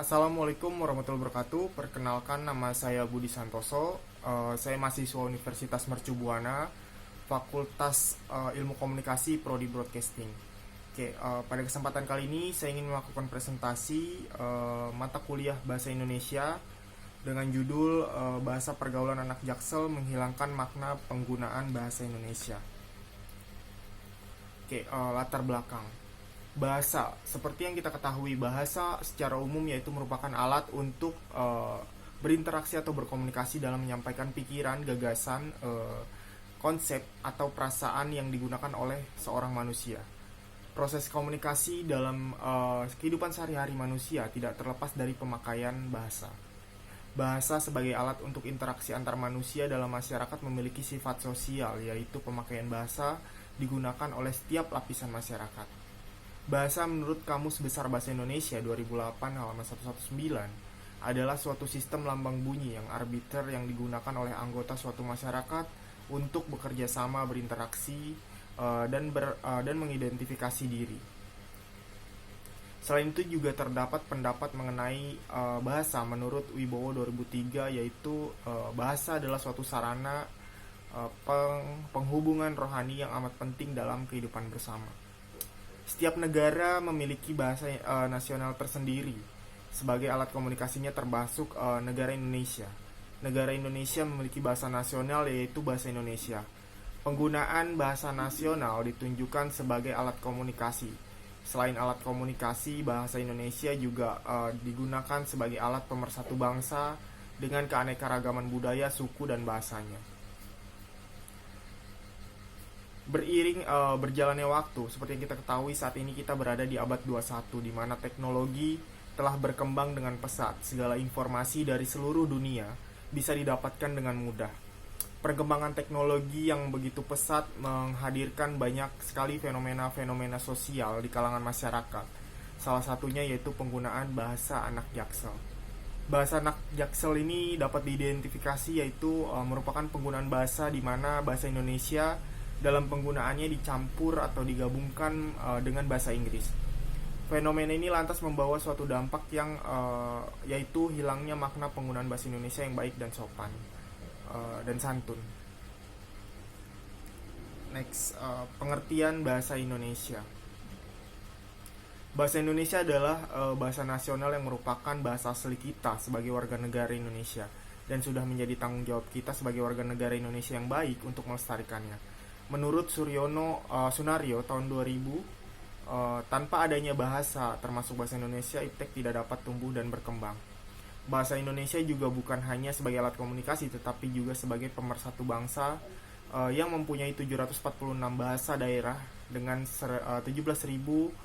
Assalamualaikum warahmatullahi wabarakatuh. Perkenalkan, nama saya Budi Santoso. Saya mahasiswa Universitas Mercu Buana, Fakultas Ilmu Komunikasi, Prodi Broadcasting. Oke, pada kesempatan kali ini saya ingin melakukan presentasi mata kuliah Bahasa Indonesia dengan judul Bahasa Pergaulan Anak Jaksel Menghilangkan Makna Penggunaan Bahasa Indonesia. Oke, latar belakang. Bahasa, seperti yang kita ketahui, bahasa secara umum yaitu merupakan alat untuk berinteraksi atau berkomunikasi dalam menyampaikan pikiran, gagasan, konsep atau perasaan yang digunakan oleh seorang manusia. Proses komunikasi dalam kehidupan sehari-hari manusia tidak terlepas dari pemakaian bahasa. Bahasa sebagai alat untuk interaksi antar manusia dalam masyarakat memiliki sifat sosial, yaitu pemakaian bahasa digunakan oleh setiap lapisan masyarakat. Bahasa menurut Kamus Besar Bahasa Indonesia 2008 halaman 119 adalah suatu sistem lambang bunyi yang arbiter yang digunakan oleh anggota suatu masyarakat untuk bekerja sama, berinteraksi, dan mengidentifikasi diri. Selain itu juga terdapat pendapat mengenai bahasa menurut Wibowo 2003, yaitu bahasa adalah suatu sarana penghubungan rohani yang amat penting dalam kehidupan bersama. Setiap negara memiliki bahasa nasional tersendiri. Sebagai alat komunikasinya termasuk negara Indonesia. Negara Indonesia memiliki bahasa nasional, yaitu bahasa Indonesia. Penggunaan bahasa nasional ditunjukkan sebagai alat komunikasi. Selain alat komunikasi, bahasa Indonesia juga digunakan sebagai alat pemersatu bangsa dengan keanekaragaman budaya, suku, dan bahasanya. Beriring berjalannya waktu, seperti yang kita ketahui saat ini kita berada di abad 21, di mana teknologi telah berkembang dengan pesat. Segala informasi dari seluruh dunia bisa didapatkan dengan mudah. Perkembangan teknologi yang begitu pesat menghadirkan banyak sekali fenomena-fenomena sosial di kalangan masyarakat. Salah satunya yaitu penggunaan bahasa anak Jaksel. Bahasa anak Jaksel ini dapat diidentifikasi yaitu merupakan penggunaan bahasa di mana bahasa Indonesia dalam penggunaannya dicampur atau digabungkan dengan bahasa Inggris. Fenomena ini lantas membawa suatu dampak yang yaitu hilangnya makna penggunaan bahasa Indonesia yang baik dan sopan dan santun. Next, pengertian bahasa Indonesia. Bahasa Indonesia adalah bahasa nasional yang merupakan bahasa asli kita sebagai warga negara Indonesia dan sudah menjadi tanggung jawab kita sebagai warga negara Indonesia yang baik untuk melestarikannya. Menurut Sunario tahun 2000, tanpa adanya bahasa termasuk bahasa Indonesia, iptek tidak dapat tumbuh dan berkembang. Bahasa Indonesia juga bukan hanya sebagai alat komunikasi tetapi juga sebagai pemersatu bangsa yang mempunyai 746 bahasa daerah dengan 17.508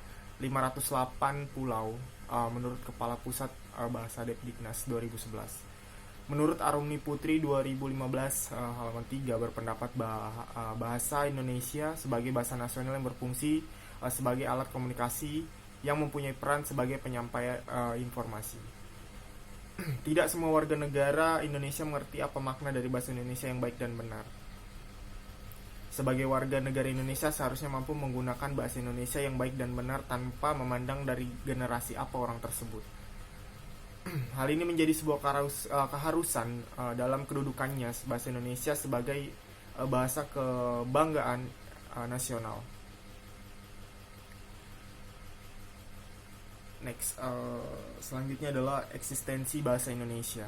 pulau menurut Kepala Pusat Bahasa Depdiknas 2011. Menurut Arumni Putri 2015 halaman 3 berpendapat bahasa Indonesia sebagai bahasa nasional yang berfungsi sebagai alat komunikasi yang mempunyai peran sebagai penyampai informasi. Tidak semua warga negara Indonesia mengerti apa makna dari bahasa Indonesia yang baik dan benar. Sebagai warga negara Indonesia seharusnya mampu menggunakan bahasa Indonesia yang baik dan benar tanpa memandang dari generasi apa orang tersebut. Hal ini menjadi sebuah keharusan dalam kedudukannya bahasa Indonesia sebagai bahasa kebanggaan nasional. Next, selanjutnya adalah eksistensi bahasa Indonesia.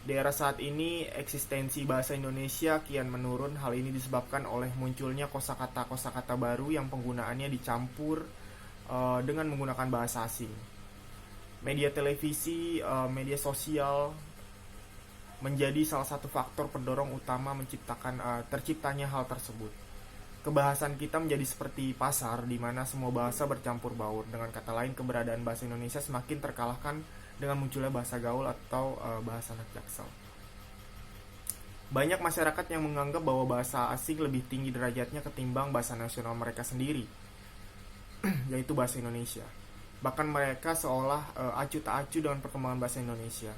Di era saat ini, eksistensi bahasa Indonesia kian menurun. Hal ini disebabkan oleh munculnya kosakata-kosakata baru yang penggunaannya dicampur dengan menggunakan bahasa asing. Media televisi, media sosial menjadi salah satu faktor pendorong utama terciptanya hal tersebut. Kebahasan kita menjadi seperti pasar di mana semua bahasa bercampur baur. Dengan kata lain, keberadaan bahasa Indonesia semakin terkalahkan dengan munculnya bahasa gaul atau bahasa anak Jaksel. Banyak masyarakat yang menganggap bahwa bahasa asing lebih tinggi derajatnya ketimbang bahasa nasional mereka sendiri, yaitu bahasa Indonesia. Bahkan mereka seolah acuh tak acuh dengan perkembangan bahasa Indonesia.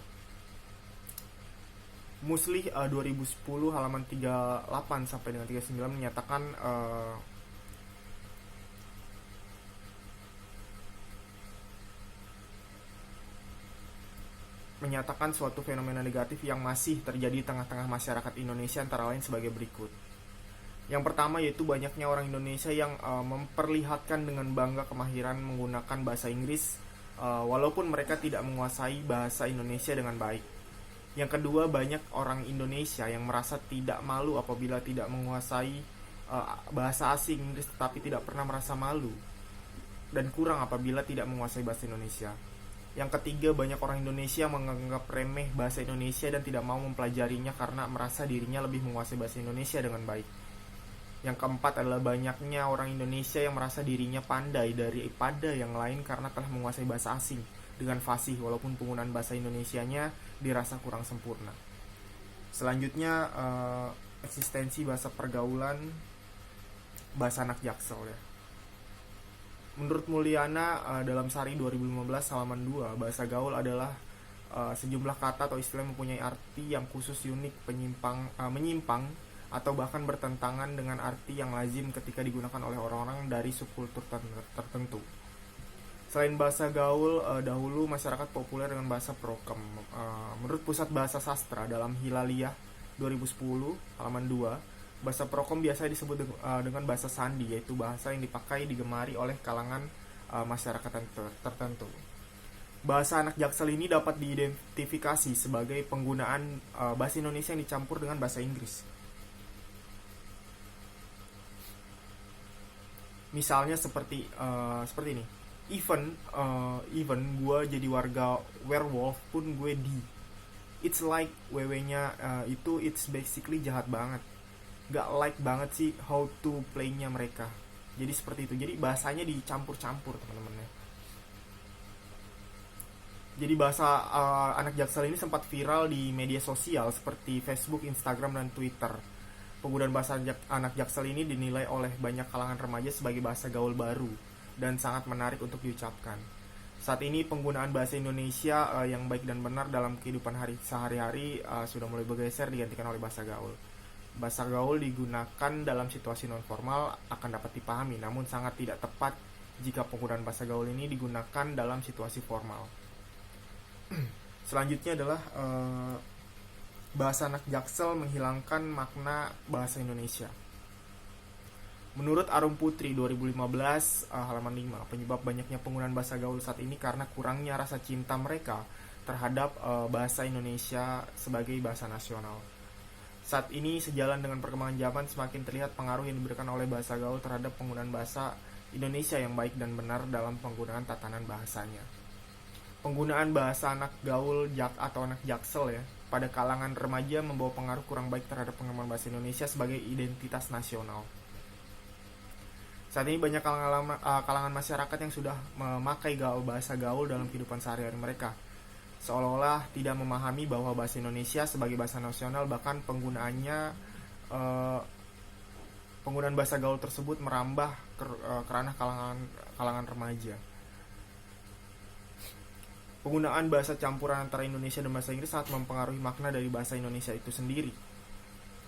Muslih 2010 halaman 38 sampai dengan 39 menyatakan menyatakan suatu fenomena negatif yang masih terjadi di tengah-tengah masyarakat Indonesia antara lain sebagai berikut. Yang pertama yaitu banyaknya orang Indonesia yang memperlihatkan dengan bangga kemahiran menggunakan bahasa Inggris walaupun mereka tidak menguasai bahasa Indonesia dengan baik. Yang kedua, banyak orang Indonesia yang merasa tidak malu apabila tidak menguasai bahasa asing Inggris tetapi tidak pernah merasa malu dan kurang apabila tidak menguasai bahasa Indonesia. Yang ketiga, banyak orang Indonesia menganggap remeh bahasa Indonesia dan tidak mau mempelajarinya karena merasa dirinya lebih menguasai bahasa Indonesia dengan baik. Yang keempat adalah banyaknya orang Indonesia yang merasa dirinya pandai daripada yang lain karena telah menguasai bahasa asing dengan fasih walaupun penggunaan bahasa Indonesianya dirasa kurang sempurna. Selanjutnya, eksistensi bahasa pergaulan bahasa anak Jaksel ya. Menurut Mulyana dalam Sari 2015 halaman 2, bahasa gaul adalah sejumlah kata atau istilah yang mempunyai arti yang khusus, unik, menyimpang atau bahkan bertentangan dengan arti yang lazim ketika digunakan oleh orang-orang dari subkultur tertentu. Selain bahasa gaul, dahulu masyarakat populer dengan bahasa prokem. Menurut Pusat Bahasa Sastra dalam Hilaliyah 2010 halaman 2, bahasa prokem biasanya disebut dengan bahasa sandi, yaitu bahasa yang dipakai digemari oleh kalangan masyarakat tertentu. Bahasa anak Jaksel ini dapat diidentifikasi sebagai penggunaan bahasa Indonesia yang dicampur dengan bahasa Inggris. Misalnya seperti ini. Even gue jadi warga werewolf pun gue it's like wewe-nya it's basically jahat banget. Gak like banget sih how to play-nya mereka. Jadi seperti itu. Jadi bahasanya dicampur-campur teman-teman ya. Jadi bahasa anak Jaksel ini sempat viral di media sosial seperti Facebook, Instagram, dan Twitter. Penggunaan bahasa anak Jaksel ini dinilai oleh banyak kalangan remaja sebagai bahasa gaul baru dan sangat menarik untuk diucapkan. Saat ini penggunaan bahasa Indonesia yang baik dan benar dalam kehidupan sehari-hari sudah mulai bergeser digantikan oleh bahasa gaul. Bahasa gaul digunakan dalam situasi non-formal akan dapat dipahami, namun sangat tidak tepat jika penggunaan bahasa gaul ini digunakan dalam situasi formal. Selanjutnya adalah bahasa anak Jaksel menghilangkan makna bahasa Indonesia. Menurut Arum Putri 2015 halaman 5, penyebab banyaknya penggunaan bahasa gaul saat ini karena kurangnya rasa cinta mereka terhadap bahasa Indonesia sebagai bahasa nasional. Saat ini sejalan dengan perkembangan zaman semakin terlihat pengaruh yang diberikan oleh bahasa gaul terhadap penggunaan bahasa Indonesia yang baik dan benar dalam penggunaan tatanan bahasanya. Penggunaan bahasa anak gaul atau anak Jaksel ya pada kalangan remaja membawa pengaruh kurang baik terhadap pengembangan bahasa Indonesia sebagai identitas nasional. Saat ini banyak kalangan masyarakat yang sudah memakai bahasa gaul dalam kehidupan sehari-hari mereka, seolah-olah tidak memahami bahwa bahasa Indonesia sebagai bahasa nasional, bahkan penggunaan bahasa gaul tersebut merambah ke ranah kalangan remaja. Penggunaan bahasa campuran antara Indonesia dan bahasa Inggris sangat mempengaruhi makna dari bahasa Indonesia itu sendiri.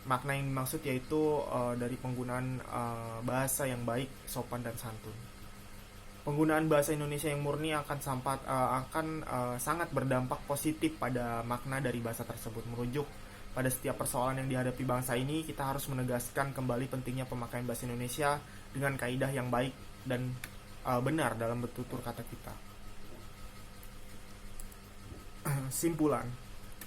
Makna yang dimaksud yaitu dari penggunaan bahasa yang baik, sopan, dan santun. Penggunaan bahasa Indonesia yang murni akan sangat berdampak positif pada makna dari bahasa tersebut. Merujuk pada setiap persoalan yang dihadapi bangsa ini, kita harus menegaskan kembali pentingnya pemakaian bahasa Indonesia dengan kaidah yang baik dan benar dalam bertutur kata kita. Simpulan,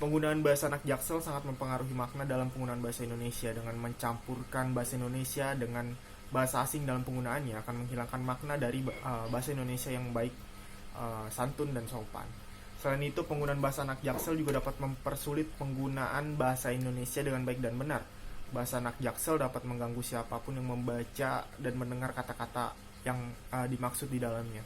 penggunaan bahasa anak Jaksel sangat mempengaruhi makna dalam penggunaan bahasa Indonesia. Dengan mencampurkan bahasa Indonesia dengan bahasa asing dalam penggunaannya akan menghilangkan makna dari bahasa Indonesia yang baik, santun, dan sopan. Selain itu, penggunaan bahasa anak Jaksel juga dapat mempersulit penggunaan bahasa Indonesia dengan baik dan benar. Bahasa anak Jaksel dapat mengganggu siapapun yang membaca dan mendengar kata-kata yang dimaksud di dalamnya.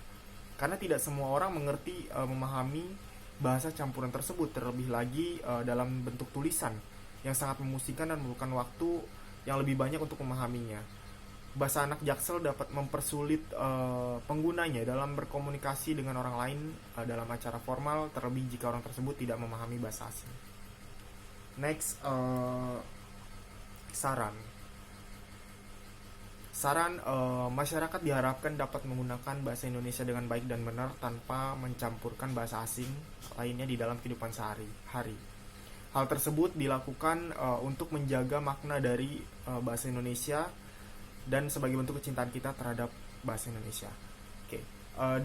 Karena tidak semua orang memahami bahasa campuran tersebut, terlebih lagi dalam bentuk tulisan yang sangat memusingkan dan memerlukan waktu yang lebih banyak untuk memahaminya. Bahasa anak Jaksel dapat mempersulit penggunanya dalam berkomunikasi dengan orang lain dalam acara formal, terlebih jika orang tersebut tidak memahami bahasa asing. Next, saran Saran, masyarakat diharapkan dapat menggunakan bahasa Indonesia dengan baik dan benar tanpa mencampurkan bahasa asing lainnya di dalam kehidupan sehari-hari. Hal tersebut dilakukan untuk menjaga makna dari bahasa Indonesia dan sebagai bentuk kecintaan kita terhadap bahasa Indonesia. Oke,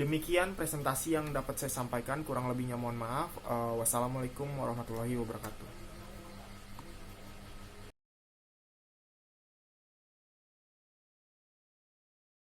demikian presentasi yang dapat saya sampaikan. Kurang lebihnya mohon maaf. Wassalamualaikum warahmatullahi wabarakatuh.